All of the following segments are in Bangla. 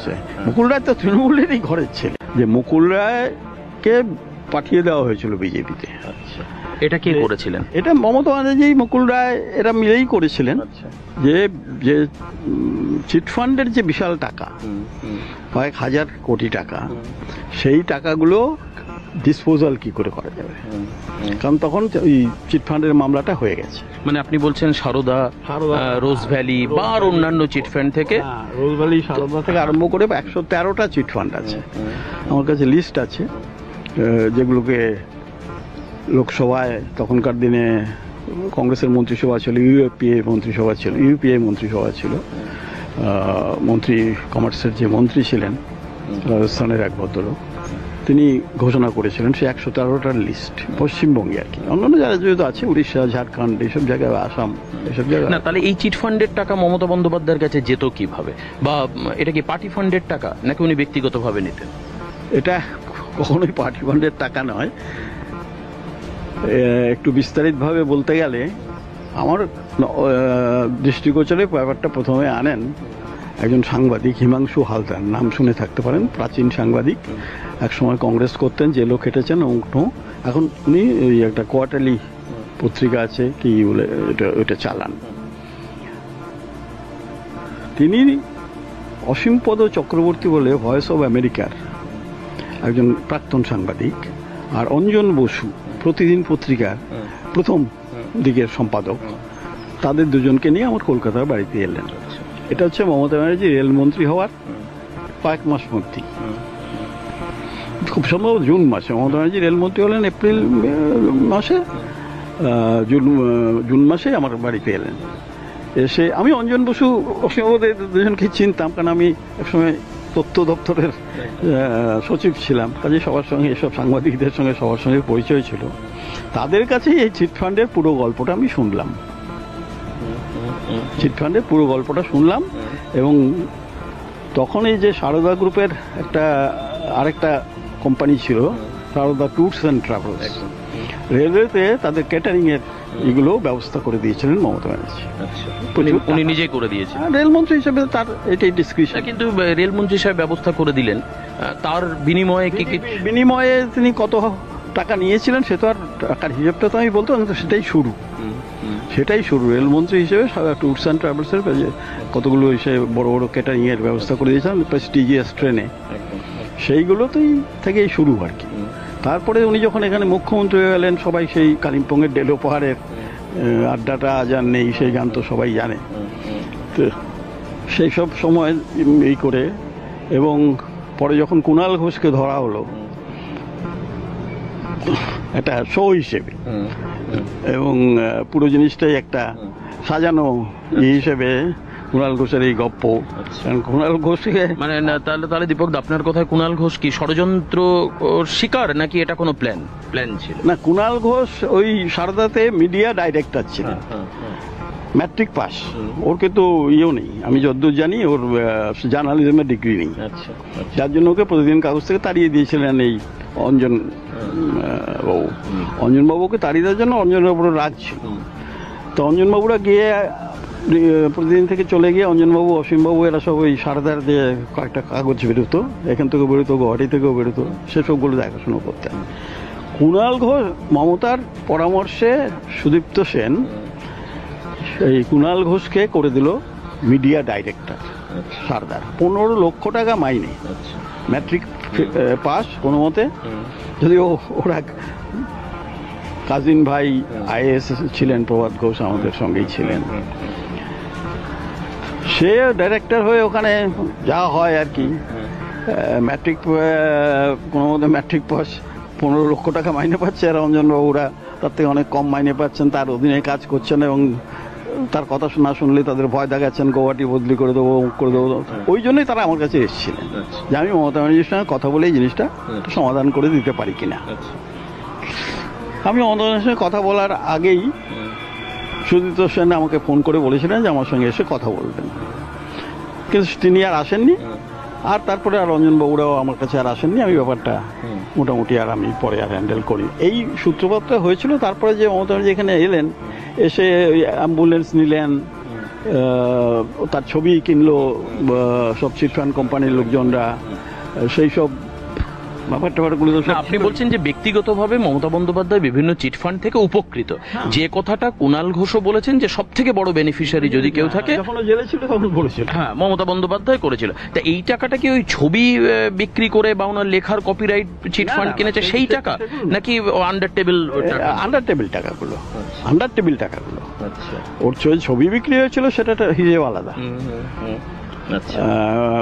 করেছে। মুকুল রায় তো তৃণমূলেরই ঘরের ছেলে, যে মুকুল রায়কে পাঠিয়ে দেওয়া হয়েছিল বিজেপিতে। এটা কে করেছিলেন? এটা মমতা ব্যানার্জি, মুকুল রায় এরা মিলেই করেছিলেন। যে যে চিটফান্ডের যে বিশাল টাকা, কয়েক হাজার কোটি টাকা, সেই টাকাগুলো ডিসপোজাল কি করে করা যাবে, কারণ তখন ওই চিটফান্ডের মামলাটা হয়ে গেছে। মানে আপনি বলছেন সারদা, রোজ ভ্যালি বা আর অন্যান্য চিটফান্ড থেকে, রোজ ভ্যালি, সারদা থেকে আরম্ভ করে 113টা চিটফান্ড আছে আমার কাছে, লিস্ট আছে, যেগুলোকে লোকসভায় তখনকার দিনে কংগ্রেসের মন্ত্রিসভা ছিল, ইউপিএ মন্ত্রিসভা ছিল, মন্ত্রী কমার্সের যে মন্ত্রী ছিলেন রাজস্থানের এক ভদ্রলোক, তিনি ঘোষণা করেছিলেন সে 113টার লিস্ট পশ্চিমবঙ্গে আর কি। অন্যান্য যারা যেহেতু আছে উড়িষ্যা, ঝাড়খণ্ড, এইসব জায়গায়, আসাম, এইসব জায়গায়। না, তাহলে এই চিটফান্ডের টাকা মমতা বন্দ্যোপাধ্যায়ের কাছে যেত কিভাবে? বা এটা কি পার্টি ফান্ডের টাকা নাকি উনি ব্যক্তিগতভাবে নিতেন? এটা কখনোই পার্টি ফান্ডের টাকা নয়। একটু বিস্তারিতভাবে বলতে গেলে আমার দৃষ্টিগোচরে ব্যাপারটা প্রথমে আনেন একজন সাংবাদিক, হিমাংশু হালদার, নাম শুনে থাকতে পারেন, প্রাচীন সাংবাদিক, একসময় কংগ্রেস করতেন, জেলও খেটেছেন। এখন উনি ওই একটা কোয়ার্টারলি পত্রিকা আছে কি বলে ওটা চালান। তিনি অসীমপদ চক্রবর্তী বলে ভয়েস অব আমেরিকার একজন প্রাক্তন সাংবাদিক, আর অঞ্জন বসু প্রতিদিন পত্রিকার প্রথম দিকের সম্পাদক, তাদের দুজনকে নিয়ে আমার কলকাতার বাড়িতে এলেন। এটা হচ্ছে মমতা ব্যানার্জি রেলমন্ত্রী হওয়ার কয়েক মাস মধ্যেই, খুব সম্ভব জুন মাসে। মমতা ব্যানার্জি রেলমন্ত্রী হলেন এপ্রিল মাসে, জুন মাসে আমার বাড়িতে এলেন। এসে আমি অঞ্জন বসু, অসীমদের দুজনকে চিনতাম, কারণ আমি একসময় তথ্য দপ্তরের সচিব ছিলাম, কাজে সবার সঙ্গে, এসব সাংবাদিকদের সঙ্গে সবার সঙ্গে পরিচয় ছিল। তাদের কাছেই এই চিটফান্ডের পুরো গল্পটা আমি শুনলাম, এবং তখন এই যে সারদা গ্রুপের আরেকটা কোম্পানি ছিল, সারদা ট্যুরস অ্যান্ড ট্রাভেলস, রেলওয়েতে তাদের ক্যাটারিং এর এগুলো ব্যবস্থা করে দিয়েছিলেন মমতা ব্যানার্জি। উনি নিজেই করে দিয়েছেন রেলমন্ত্রী হিসেবে, তার এটাই ডিসক্রিপশন। কিন্তু রেলমন্ত্রী হিসেবে ব্যবস্থা করে দিলেন, তার বিনিময়ে বিনিময়ে তিনি কত টাকা নিয়েছিলেন সে তো আর টাকার হিসেবটা তো আমি বলতে, সেটাই শুরু। রেলমন্ত্রী হিসেবে ট্যুরস অ্যান্ড ট্রাভেলসের কতগুলো এসে বড় বড় ক্যাটারিং এর ব্যবস্থা করে দিয়েছিলেন প্রেস্টিজিয়াস ট্রেনে, সেইগুলোতেই থেকেই শুরু আর কি। তারপরে উনি যখন এখানে মুখ্যমন্ত্রী হয়ে গেলেন, সবাই সেই কালিম্পংয়ের ডেলো পাহাড়ের আড্ডাটা আজ আর নেই, সেই গান তো সবাই জানে। তো সেই সব সময় এই করে, এবং পরে যখন কুণাল ঘোষকে ধরা হলো একটা শো হিসেবে, এবং পুরো জিনিসটাই একটা সাজানো হিসেবে কুণাল ঘোষের এই গপ্প, কুণাল ঘোষকে মানে তাহলে দীপক, আপনার কথায় কুণাল ঘোষ কি ষড়যন্ত্র শিকার, নাকি এটা কোনো প্ল্যান ছিল? না, কুণাল ঘোষ ওই সারদাতে মিডিয়া ডাইরেক্টর ছিলেন, ম্যাট্রিক পাস, ওর কিন্তু ইয়েও নেই, আমি যতদূর জানি ওর জার্নালিজমের ডিগ্রি নেই, যার জন্য ওকে প্রতিদিন কাগজ থেকে তাড়িয়ে দিয়েছিলেন এই অঞ্জনবাবুকে তাড়িয়ে দেওয়ার জন্য অঞ্জনবাবুর রাগ ছিল। তো অঞ্জনবাবুরা গিয়ে প্রতিদিন থেকে চলে গিয়ে অঞ্জনবাবু, অসীমবাবু এরা সব ওই সারদার যে কয়েকটা কাগজ বেরোতো, এখান থেকেও বেরোতো, গুয়াহাটি থেকেও বেরোতো, সেসবগুলো দেখাশোনা করতেন। কুণাল ঘোষ মমতার পরামর্শে সুদীপ্ত সেন এই কুণাল ঘোষকে করে দিল মিডিয়া ডাইরেক্টর সারদার, 15 লক্ষ টাকা মাইনে, ম্যাট্রিক পাস কোনো মতে, যদিও ওরা কাজিন ভাই আইএএস ছিলেন, প্রভাত ঘোষ আমাদের সঙ্গেই ছিলেন, সে ডাইরেক্টর হয়ে ওখানে যা হয় আর কি, ম্যাট্রিক কোনো মতে ম্যাট্রিক পাস, 15 লক্ষ টাকা মাইনে পাচ্ছে, আর অঞ্জনবাবুরা তার থেকে অনেক কম মাইনে পাচ্ছেন, তার অধীনে কাজ করছেন, এবং তার কথা না শুনলে তাদের ভয় দেখাচ্ছেন, গুয়াহাটি বদলি করে দেবো, করে দেবো। ওই জন্যই তারা আমার কাছে এসেছিলেন যে আমি মমতা ব্যানার্জির সঙ্গে কথা বলে এই জিনিসটা সমাধান করে দিতে পারি কিনা। আমি মমতা ব্যানার্জির সঙ্গে কথা বলার আগেই সুদীপ্ত সেন আমাকে ফোন করে বলেছিলেন যে আমার সঙ্গে এসে কথা বলবেন, কিন্তু তিনি আর আসেননি। আর তারপরে আর অঞ্জনবাবুরাও আমার কাছে আর আসেননি, আমি ব্যাপারটা মোটামুটি আর আমি পরে আর হ্যান্ডেল করি। এই সূত্রপাতটা হয়েছিল। তারপরে যে মমতা ব্যানার্জি এখানে এলেন, এসে অ্যাম্বুলেন্স নিলেন, তার ছবি কিনলো সব চিটফান্ড কোম্পানির লোকজনরা, সেই সব ব্যাপারগুলো তো সব আপনি বলছেন যে ব্যক্তিগতভাবে মমতা বন্দ্যোপাধ্যায় বিভিন্ন চিটফান্ড থেকে উপকৃত, যে কথাটা কুণাল ঘোষও বলেছেন যে সব থেকে বড় বেনিফিশিয়ারি যদি কেউ থাকে, যখন ও জেলে ছিল তখন বলেছিল। হ্যাঁ, মমতা বন্দ্যোপাধ্যায় করেছিল। তা এই টাকাটা কি ওই ছবি বিক্রি করে বা ওনার লেখার কপিরাইট চিটফান্ড কিনেছে সেই টাকা, নাকি আন্ডার টেবিল আন্ডার টেবিল টাকাগুলো, আন্ডার টেবিল টাকাগুলো। ওর ছবি বিক্রি হয়েছিল সেটা হিসেব আলাদা,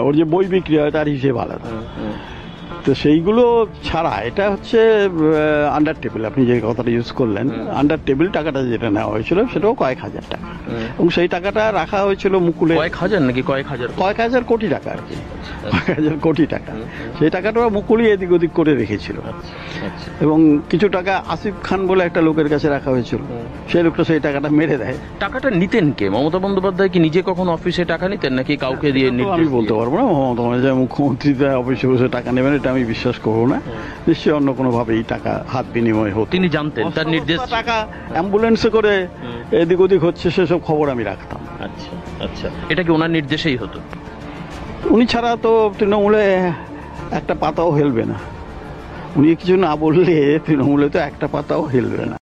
ওর যে বই বিক্রি হয় তার হিসেব আলাদা। তো সেইগুলো ছাড়া এটা হচ্ছে আন্ডার টেবিল, আপনি যে কথাটা ইউজ করলেন, আন্ডার টেবিল টাকাটা যেটা নেওয়া হয়েছিল সেটাও কয়েক হাজার টাকা, এবং সেই টাকাটা রাখা হয়েছিল মুকুলে। কয়েক হাজার নাকি কয়েক হাজার কোটি টাকা আর কি, কয়েক হাজার কোটি টাকা। সেই টাকাটা মুকুলি এদিক ওদিক করে রেখেছিল, এবং কিছু টাকা আসিফ খান বলে একটা লোকের কাছে রাখা হয়েছিল, সেই লোকটা সেই টাকাটা মেরে দেয়। টাকাটা নিতেন কে? মমতা বন্দ্যোপাধ্যায় কি নিজে কখন অফিসে টাকা নিতেন, নাকি কাউকে দিয়ে? আমি বলতে পারবো না, মমতা বন্দ্যোপাধ্যায় মুখ্যমন্ত্রী অফিসে বসে টাকা নেবেন এটা আমি বিশ্বাস করবো না। নিশ্চয়ই অন্য কোনো ভাবে এই টাকা হাত বিনিময় হতো, তিনি জানতেন, তার নির্দেশ। টাকা অ্যাম্বুলেন্সে করে এদিক ওদিক হচ্ছে সেসব খবর আমি রাখতাম। আচ্ছা আচ্ছা, এটা কি ওনার নির্দেশেই হতো? উনি ছাড়া তো তৃণমূলে একটা পাতাও হেলবে না, উনি কিছু না বললে তৃণমূলে তো একটা পাতাও হেলবে না।